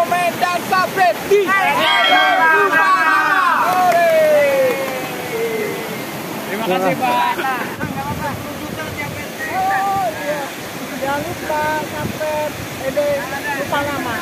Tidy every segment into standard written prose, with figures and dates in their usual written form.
komen, dan subscribe di Terima kasih Pak. Jangan lupa subscribe Ede lupa nama.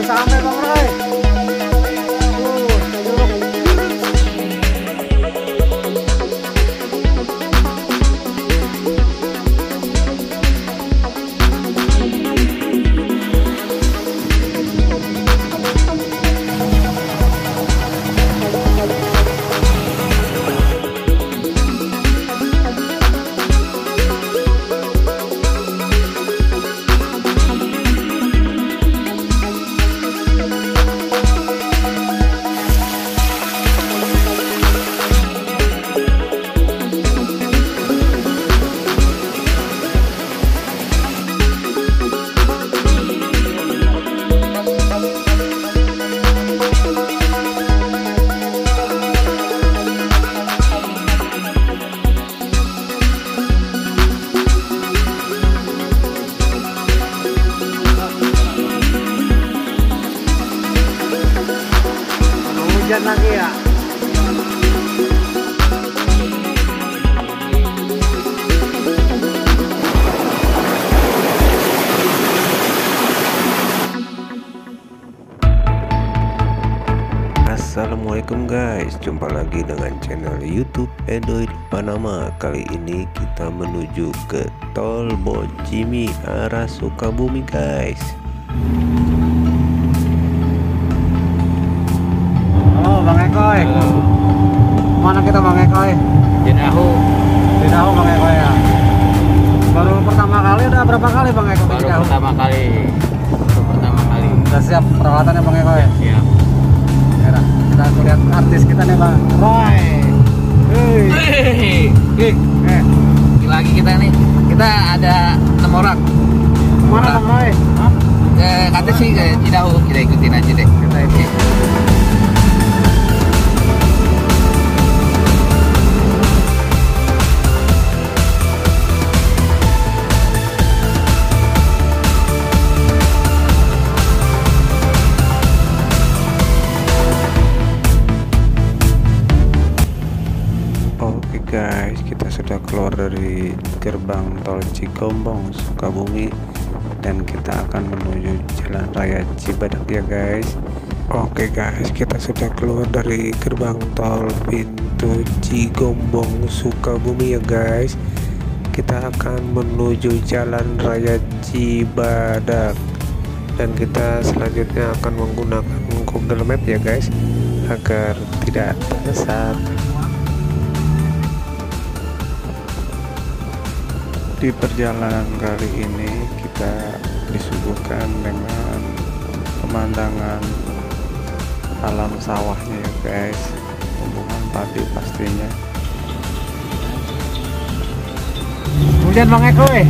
Sampai Bang Roy. Hujan lagi ya. Assalamualaikum guys, jumpa lagi dengan channel YouTube Edo Panama. Kali ini kita menuju ke Tol Bojimi arah Sukabumi guys. Bang Ekoy. Mana kita Bang Ekoy? Jenahu Bang Ekoy ya. Baru pertama kali, udah berapa kali Bang Ekoy? baru pertama kali. Udah siap peralatannya Bang Ekoy? Siap. Ya, kita lihat artis kita nih Bang Roy. Lagi kita nih, kita ada 6 orang. Mana Bang Roy? Kata sih ke Cidahu, kita ikutin aja deh. Kita ini. Oke guys, kita sudah keluar dari gerbang tol Cigombong Sukabumi dan kita akan menuju Jalan Raya Cibadak ya guys. Oke guys, kita sudah keluar dari gerbang tol pintu Cigombong Sukabumi ya guys. Kita akan menuju Jalan Raya Cibadak dan kita selanjutnya akan menggunakan Google Map ya guys agar tidak tersesat. Di perjalanan kali ini kita disuguhkan dengan pemandangan alam sawahnya ya guys, tumbuhan padi pastinya. Hujan Bang Ekoy.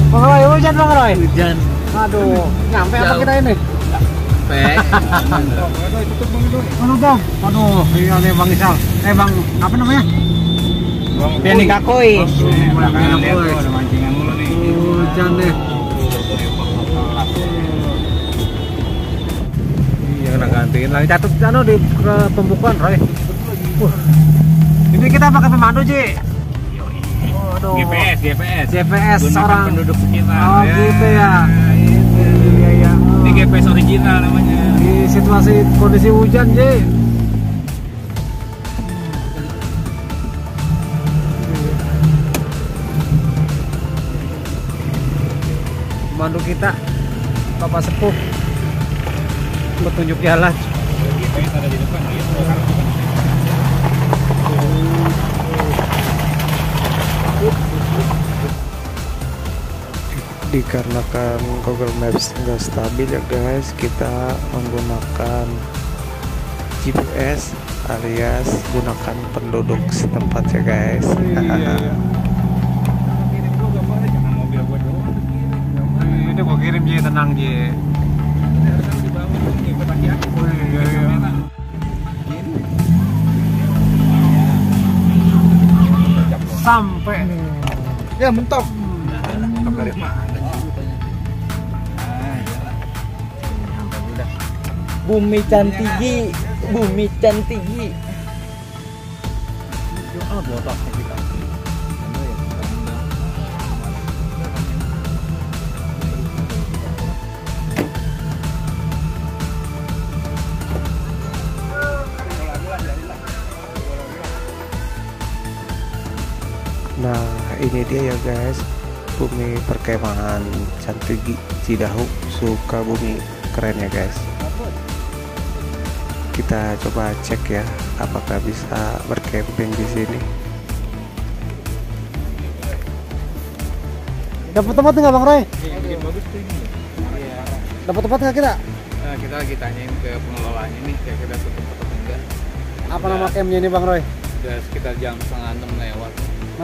Bang Roy, hujan Bang Roy. Hujan. Aduh, nyampe apa kita ini? Aduh Bang, aduh, iya nih Bang Isal. Bang, apa namanya? Piani Kakoi. Ada mancingan mulu nih. hujan deh. Iya, kena gantiin lagi. Catat di ke pembukuan Roy. Ini kita pakai pemandu Ji. Waduh. GPS Gunakan orang penduduk sekitar. Oh gitu ya. Iya. Ini GPS original namanya. Di situasi kondisi hujan Ji. Pemandu kita Bapak Sepuh petunjuk jalan. GPS ada di depan gitu. Dikarenakan Google Maps nggak stabil ya guys, kita menggunakan GPS alias gunakan penduduk setempat ya guys. Ini gua kirim Ji, tenang Ji. Sampai ya mentok. Bumi Cantigi, Bumi Cantigi. Nah ini dia ya guys, bumi perkemahan Cantigi Cidahu Sukabumi, keren ya guys. Kita coba cek ya, apakah bisa bercamping di sini. Dapat tempat nggak Bang Roy? Bikin bagus tuh ini. Dapat tempat nggak kita? Nah, kita lagi tanyain ke pengelolanya nih, kira-kira tutup atau enggak. Apa nama campnya ini Bang Roy? Udah sekitar jam 5:30 lewat.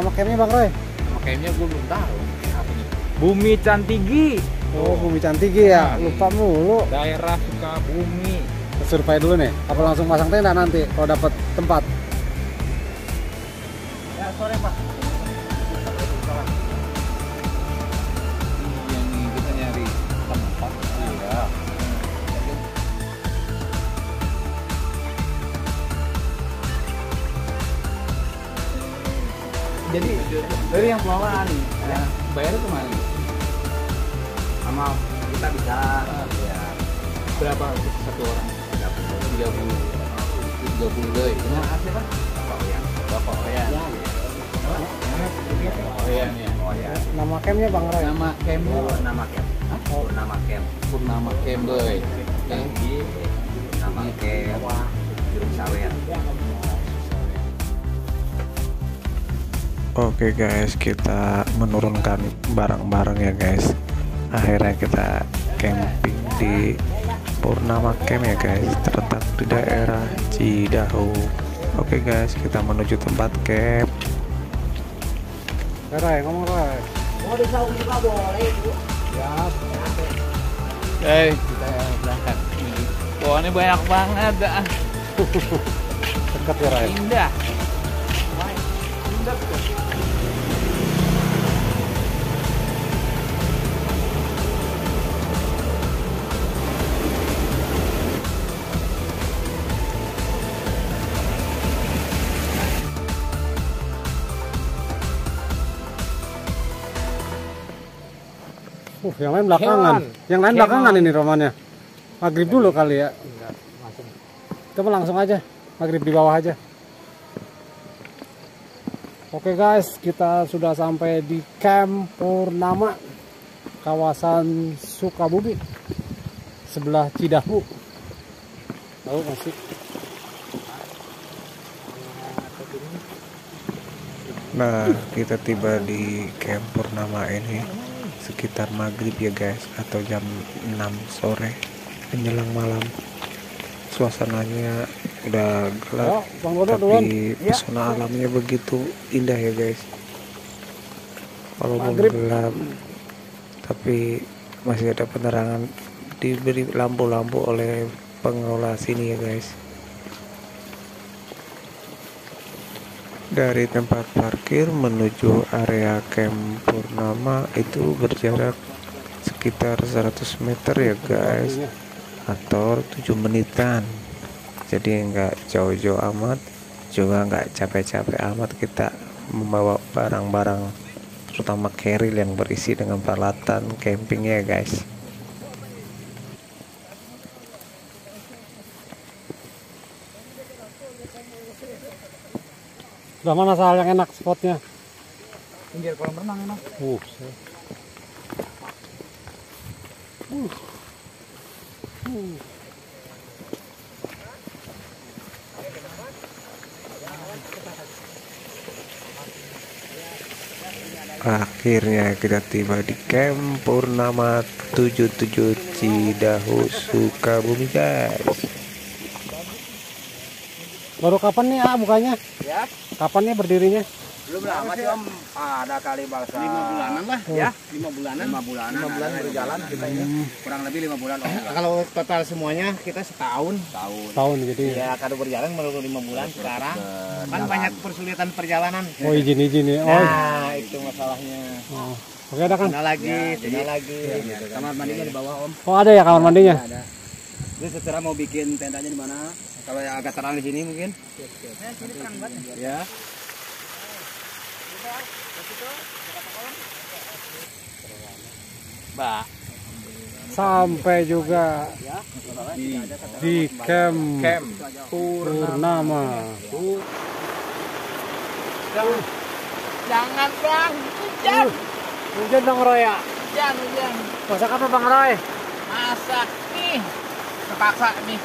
Nama campnya Bang Roy? Nama campnya gue belum tahu. Apa nih? Bumi Cantigi. Oh, Bumi Cantigi ya. Lupa mulu. Daerah Sukabumi. Survei dulu nih. Apa langsung pasang tenda nanti kalau dapat tempat? Ya, sore Pak. Iya nih, kita nyari tempat. Iya. Jadi dari yang pengelolaan nih, ya, bayarnya kemana? Sama kita bisa ya. Berapa untuk satu orang? 30 deh. Ini apa? Bapak Oyan. Oyan ya. Nama campnya Bang Roy? Nama campnya Nama camp. Purnama Camp. Purnama Camp boy. Nama camp. Juruk Sawer. Oke guys, kita menurunkan barang-barang ya guys. Akhirnya kita camping di Purnama Camp ya guys, terletak di daerah Cidahu. Oke guys, kita menuju tempat camp. Roy, ngomong Roy. Hey, kita berangkat. Pohonnya banyak banget dah. Dekat ya Roy. Indah. Yang lain belakangan. Yang lain belakangan ini romannya. Maghrib dulu kali ya. Coba langsung aja. Maghrib di bawah aja. Oke guys, kita sudah sampai di Camp Purnama, kawasan Sukabumi, sebelah Cidahu. Tahu masih. Nah, kita tiba di Camp Purnama ini sekitar maghrib ya guys, atau jam 6 sore menjelang malam. Suasananya udah gelap, tapi pesona alamnya begitu indah ya guys. Walaupun gelap, tapi masih ada penerangan, diberi lampu-lampu oleh pengelola sini ya guys. Dari tempat parkir menuju area Camp Purnama itu berjarak sekitar 100 meter ya guys, atau 7 menitan. Jadi nggak jauh-jauh amat, juga nggak capek-capek amat kita membawa barang-barang, terutama keril yang berisi dengan peralatan campingnya ya guys. Udah mana Sal yang enak spotnya? Pinggir kolam renang enak. Akhirnya kita tiba di Camp Purnama 77 Cidahu, Sukabumi guys. Baru kapan nih bukanya? Ya, Kapan nih berdirinya? belum lama sih Om. Ada kali bahasa 5 bulanan lah. Ya, 5 bulanan. 5 bulanan. 5 bulan berjalan kita ini. Kurang lebih 5 bulan Om. Kalau total semuanya kita setahun. Tahun jadi. Ya, kalau berjalan baru 5 bulan sekarang. Kan banyak persulitan perjalanan. Oh izin ya. Oh. Nah, itu masalahnya. Oh. Oke ada kan? Sini lagi. Kamar mandinya di bawah Om. Oh ada ya kamar mandinya? Ada. Terus setelah mau bikin tendanya di mana? Kalau yang agak terang di sini mungkin. Sini terang banget. Ya. Mbak. Sampai juga di Camp Purnama. Jangan Bang, hujan. Hujan Bang Roy ya? Hujan. Masak apa Bang Roy? Masak nih. Terpaksa nih.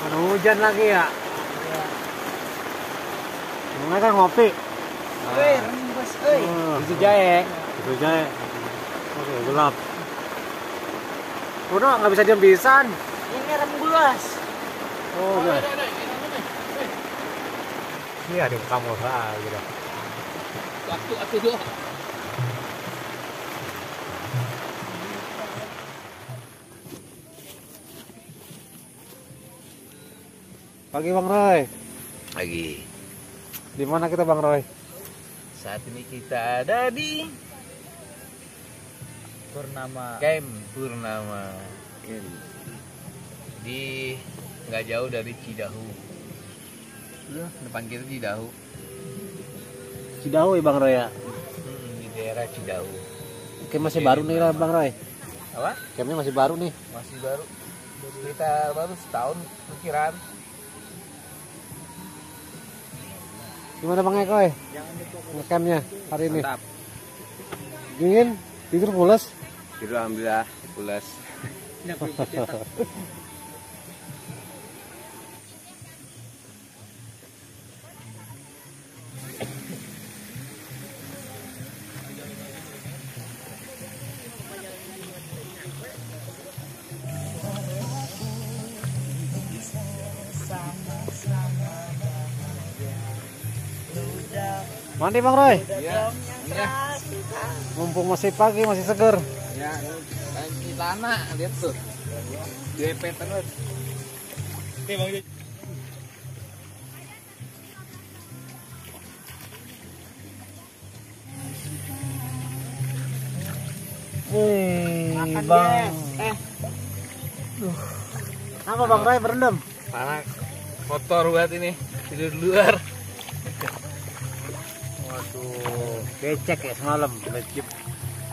Ada hujan lagi ya? Ini kan ngopi. Weh, rembes euy. Itu jahe. Itu jahe. Oke, gelap. Udah nggak bisa diam pisan. Ini rembes. Oh, udah. Iya, di kamu gitu. Waktu doang. Pagi Bang Roy. Pagi. Di mana kita Bang Roy? Saat ini kita ada di Camp Purnama. Di nggak jauh dari Cidahu. Depan kita Cidahu. Cidahu ya Bang Roy ya? Di daerah Cidahu. Oke, masih baru nih lah Bang Roy. Apa? Campnya masih baru nih. Masih baru. Sekitar baru setahun perkiraan. Gimana Bang Eko? Ngecampnya hari ini? Mantap. Dingin? Tidur pulas? Tidur alhamdulillah pulas. Mandi Bang Roy? Iya. Mumpung masih pagi, masih seger. Ya, di tanah lihat tuh. Depet terus. Oke, Bang. Bang. Apa Bang Roy berendam? Panas. Kotor banget ini. Tidur di luar. Waduh, becek ya semalam.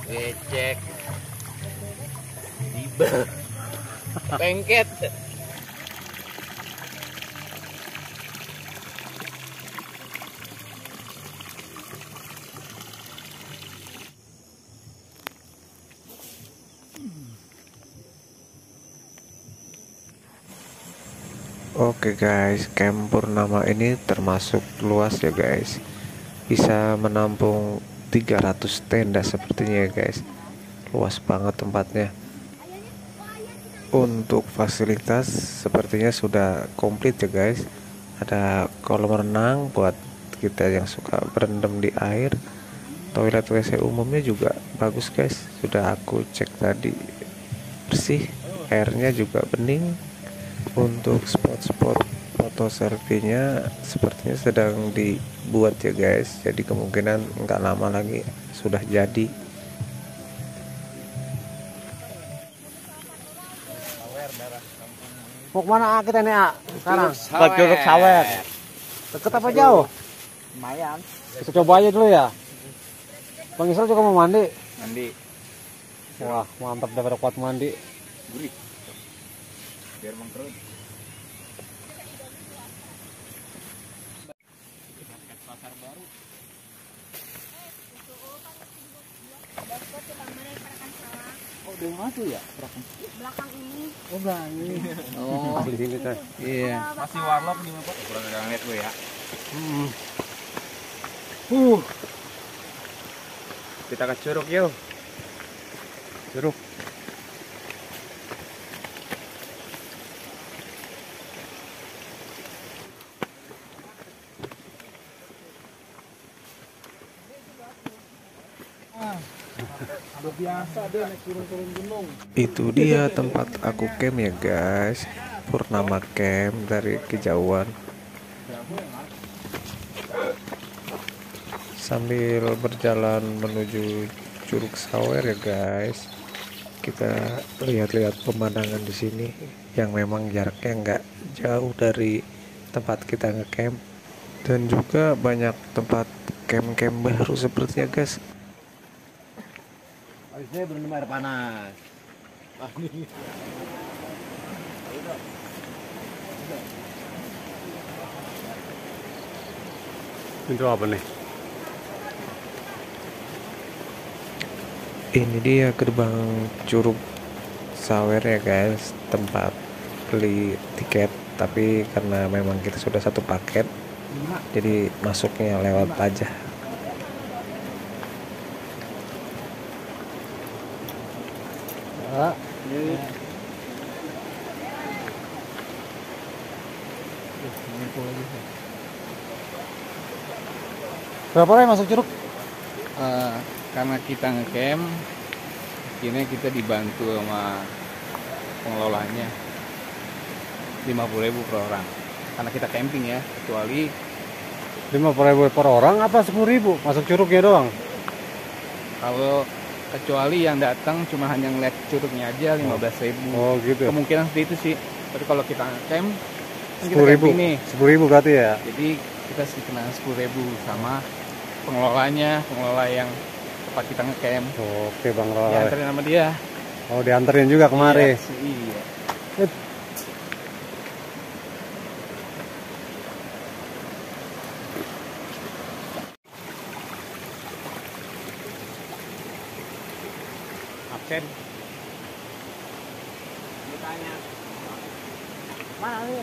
Becek. Tiba. Pengket. Oke guys, Camp Purnama ini termasuk luas ya guys. Bisa menampung 300 tenda sepertinya ya guys. Luas banget tempatnya. Untuk fasilitas sepertinya sudah komplit ya guys. Ada kolam renang buat kita yang suka berendam di air. Toilet WC umumnya juga bagus guys. Sudah aku cek tadi, bersih, airnya juga bening. Untuk spot-spot foto selfie-nya sepertinya sedang dibuat ya guys. Jadi kemungkinan nggak lama lagi sudah jadi. Mau kemana kita nih sekarang? Ke Curug Sawer. Deket apa jauh? Lumayan. Kita coba aja dulu ya. Bang Isra juga mau mandi. Mandi. Wah, mantap daripada kuat mandi. Gurih. Biar mengkerut. Oh, udah masuk ya? Belakang ini. Oh, berani. Oh, di sini teh. Iya. Masih warlock nih Bapak. Kurang gak ngeliat gue ya. Kita ke Curug yuk. Curug. Udah biasa deh naik turun-turun gunung. Itu dia tempat aku camp ya guys. Purnama Camp dari kejauhan. Sambil berjalan menuju Curug Sawer ya guys. Kita lihat-lihat pemandangan di sini yang memang jaraknya nggak jauh dari tempat kita ngecamp, dan juga banyak tempat camp-camp baru seperti ya guys. Habisnya berendam air panas. Itu apa nih? Ini dia gerbang Curug Sawer ya guys, tempat beli tiket, tapi karena memang kita sudah satu paket jadi masuknya lewat aja. Berapa orang yang masuk Curug? Karena kita ngecamp, akhirnya kita dibantu sama pengelolanya 50.000 per orang. Karena kita camping ya, kecuali 50.000 per orang apa 10.000? Masuk Curugnya doang? kalau kecuali yang datang cuma hanya ngeliat curugnya aja 15.000. Oh gitu. Kemungkinan seperti itu sih. Tapi kalau kita camp, kan kita 10.000. camping nih. 10.000 berarti ya? Jadi kita sih kena 10.000 sama pengelolanya, pengelola yang tempat kita ngecamp. Oke Bang Roy. Diantarin sama dia. Oh dianterin juga kemari. Iya. Absen. Ditanya. Mana nih?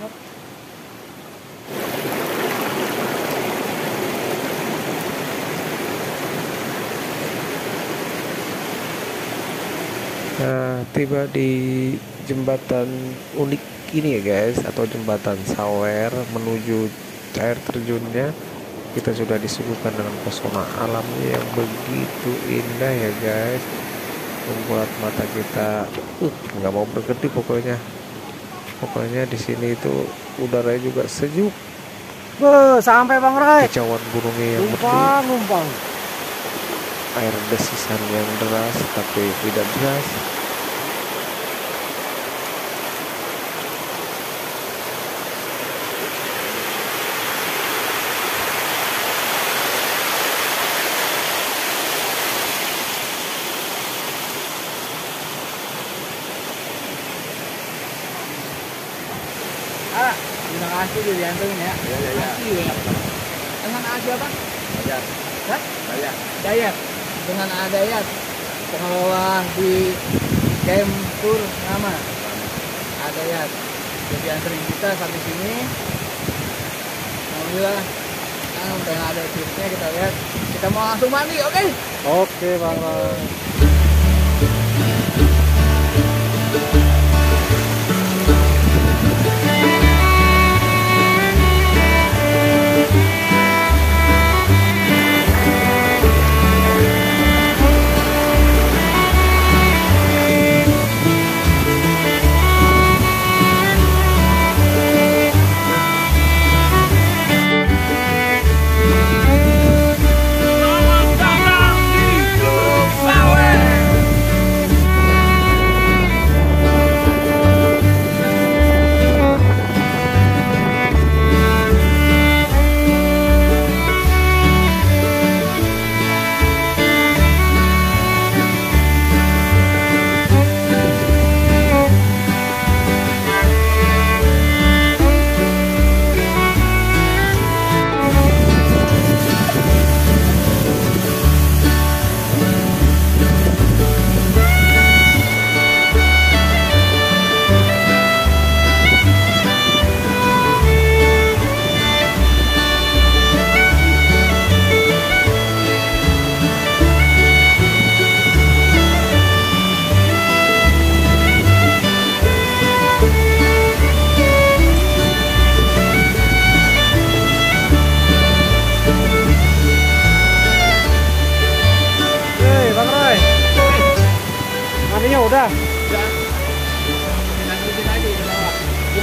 Nah, tiba di jembatan unik ini ya guys, atau jembatan Sawer menuju air terjunnya. Kita sudah disuguhkan dengan pesona alam yang begitu indah ya guys, membuat mata kita nggak mau berkedip pokoknya. Pokoknya di sini itu udaranya juga sejuk, Sampai Bang Roy. kicauan gunungnya yang merdu, Numpang. air desisan yang deras tapi tidak deras. Terima kasih udah diantarin ya. Iya. Dengan aja apa? Dayat. Hah? Dayat. Dayat. Dengan Adayat, pengelola di camp tour nama Adayat. Jadi anterin kita sampai sini. Alhamdulillah. Nah, udah ada tipsnya, kita lihat. Kita mau langsung mandi, oke? Oke Bang Roy. Selamat datang di Curug Sawer.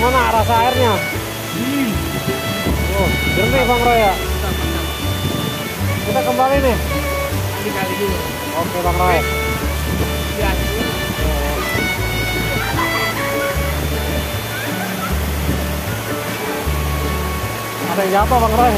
Gimana rasa airnya? Oh, jernih Bang Roy ya. Kita kembali nih. Kali dulu. Oke Bang Roy. Ya. Ada yang apa Bang Roy?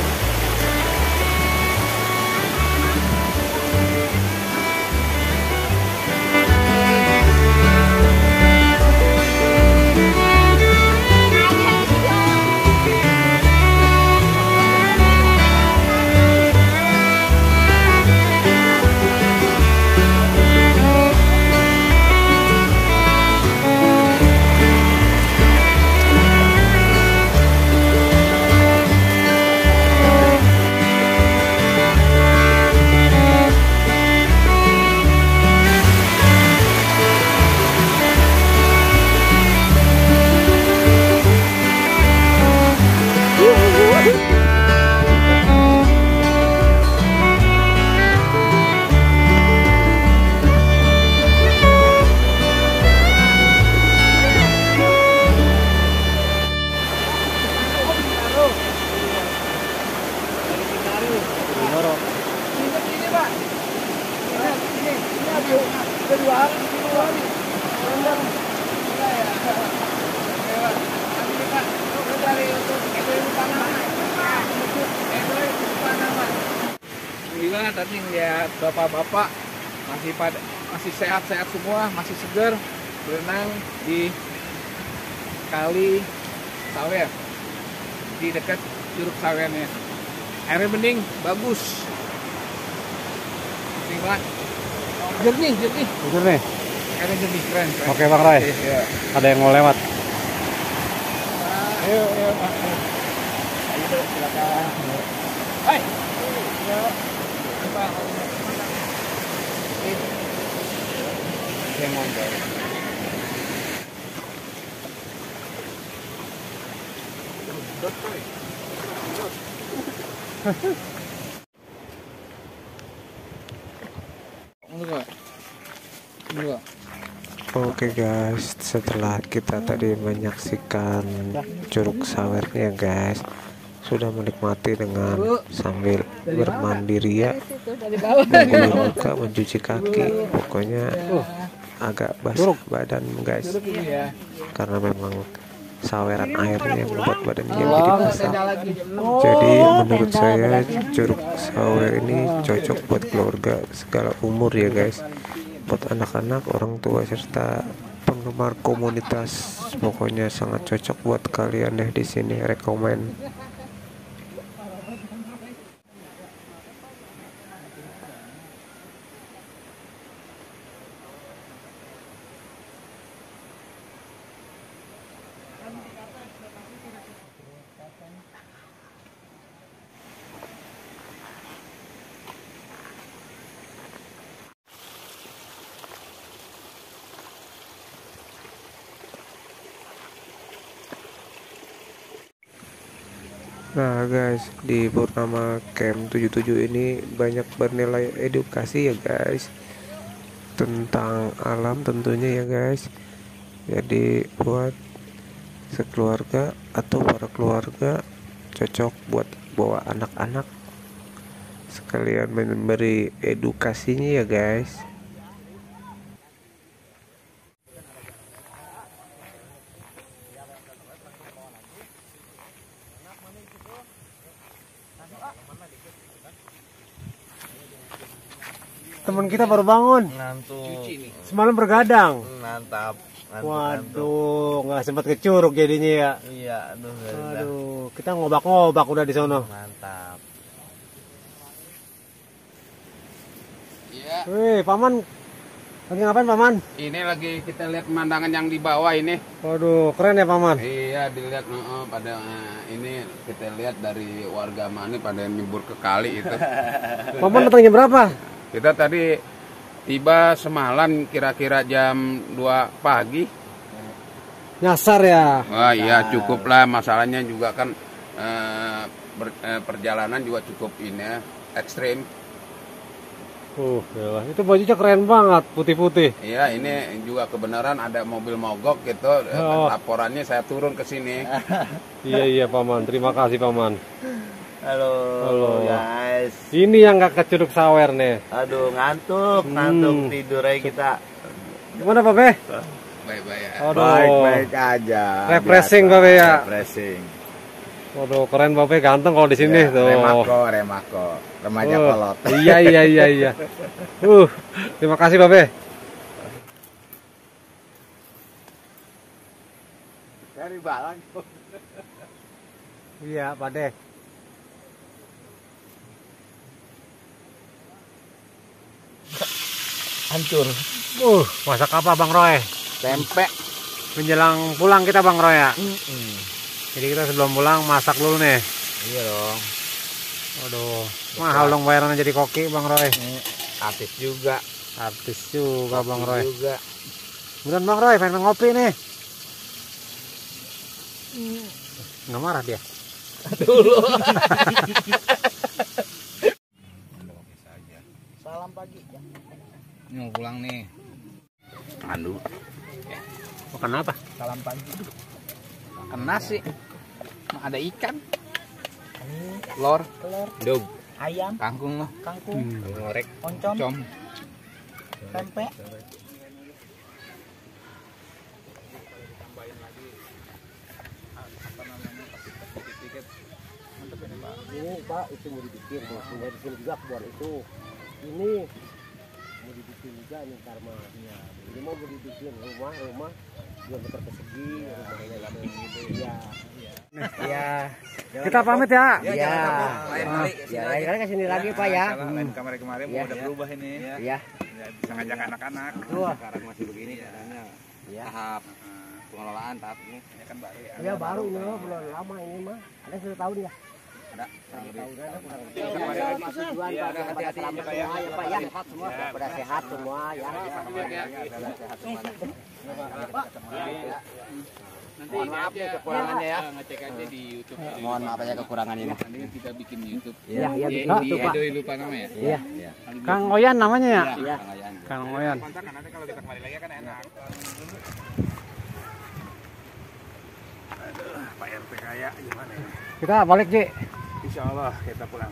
Alhamdulillah tadi ngeliat bapak-bapak masih sehat-sehat semua, masih segar berenang di kali Sawer di dekat Curug Sawernya. Airnya bening, bagus. Tinggal jernih. Jernih. Airnya jernih, keren. Oke Bang Roy. Ya. Ada yang mau lewat. Ayo. Ayo silakan. Hai. Ya. Oke guys, setelah kita tadi menyaksikan Curug Sawernya guys, sudah menikmati dengan sambil bermandiri ya, mengguyur muka, mencuci kaki, pokoknya agak basah badan guys, karena memang saweran airnya yang membuat badannya jadi basah. Jadi menurut saya Curug Sawer ini cocok buat keluarga segala umur ya guys, buat anak-anak, orang tua serta penggemar komunitas. Pokoknya sangat cocok buat kalian deh di sini, rekomen. Nah guys, di Purnama Camp 77 ini banyak bernilai edukasi ya guys, tentang alam tentunya ya guys. Jadi buat sekeluarga atau para keluarga cocok buat bawa anak-anak, sekalian memberi edukasinya ya guys. Teman kita baru bangun. Ngantuk. Semalam bergadang. Mantap. Waduh, nggak sempat ke curug jadinya ya. Iya, Aduh, kita ngobak-ngobak udah di sono. Mantap. Iya. Wih, Paman lagi ngapain Paman? Ini lagi kita lihat pemandangan yang di bawah ini. Waduh, keren ya Paman. Iya, dilihat pada ini kita lihat dari warga mana pada nyebur ke kali itu. Paman datang jam berapa? Kita tadi tiba semalam kira-kira jam 2 pagi. Nyasar ya. Wah iya cukup lah, masalahnya juga kan perjalanan juga cukup ini ya, ekstrim. Yalah. Itu bajunya keren banget, putih-putih. Iya, ini juga kebenaran ada mobil mogok gitu. Laporannya saya turun ke sini. Iya Paman, terima kasih Paman. Halo guys. Ini yang gak kecuruk sawer nih. Aduh ngantuk tidur aja kita. Gimana Pak Be? Baik-baik ya. Baik-baik aja. Refreshing Pak Be ya. Refreshing. Waduh, keren Pak Be, ganteng kalau di sini tuh. Remako, remaja kolot. Iya. Terima kasih Pak Be. Dari balang. Iya, Pak De. Hancur. Masak apa Bang Roy? Tempe. Menjelang pulang kita Bang Roy ya. Jadi kita sebelum pulang masak dulu nih. Iya dong. Waduh, mahal dong bayarannya jadi koki Bang Roy. Artis juga. Artis juga Bang Roy. Juga. Kemudian Bang Roy pengen ngopi nih. Nggak marah dia. Dulu. Salam pagi. Ini mau pulang nih. Aduh. Makan apa? Salam pagi. Makan nasi. Ada ikan. Telur. Dog. Ayam, Kangkung loh. kangkung, Ngorek. oncom, Com. tempe. Ini Pak, itu mau dibikin, mau dibikin juga keluar itu. Ini mau dibikin juga nih Karma. Ini mau dibikin rumah 2 meter persegi, rumahnya gitu. Iya. Iya. Kita pamit ya. Iya. Ya, lain kali kesini lagi Pak ya. Lain kemarin Iya. udah berubah ini. Iya. Bisa ngajak anak-anak. Sekarang masih begini caranya. Tahap pengelolaan tahap ini. Ya kan baru ya. Iya baru ini mah belum lama ini mah. Ada 1 tahun ya. Ada. Masih jualan Pak. Hati-hati semua ya Pak ya. Sehat semua. Pada sehat semua ya. Sehat semua. Mohon maaf ya kekurangannya ya. Ngecek aja di YouTube. Mohon maaf ya kekurangannya ini. Nanti kita bikin YouTube. Iya, iya Di betul Pak. Edoy lupa namanya. Iya. Kang Oyan namanya ya? Iya. Kang Oyan. Nanti kalau kita kembali lagi kan enak. Aduh, Pak RT kaya gimana ya? Kita balik Ji. Insya Allah kita pulang.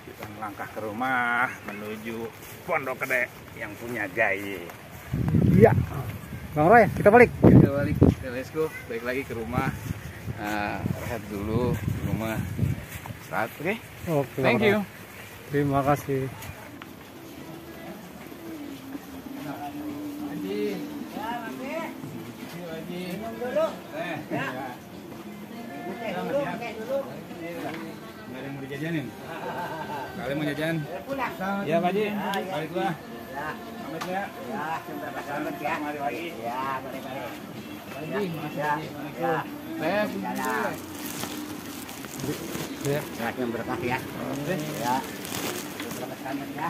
Kita melangkah ke rumah menuju Pondok Gede yang punya Gaye. Iya. Bang Roy, kita balik. Kita balik. Let's go. Balik lagi ke rumah. Rehat dulu di rumah. Start. Oke. Oke. Thank you. Terima kasih. Nggak ada yang mau dijajanin? Kalian mau jajan? Ya Pak Ji, balik lah. Pamit ya. Selamat ya. Mari lagi. Ya, balik-balik. Pak Ji, makasih. Ya. Saya Ya. Yang berkah ya. Ya. Selamat ya.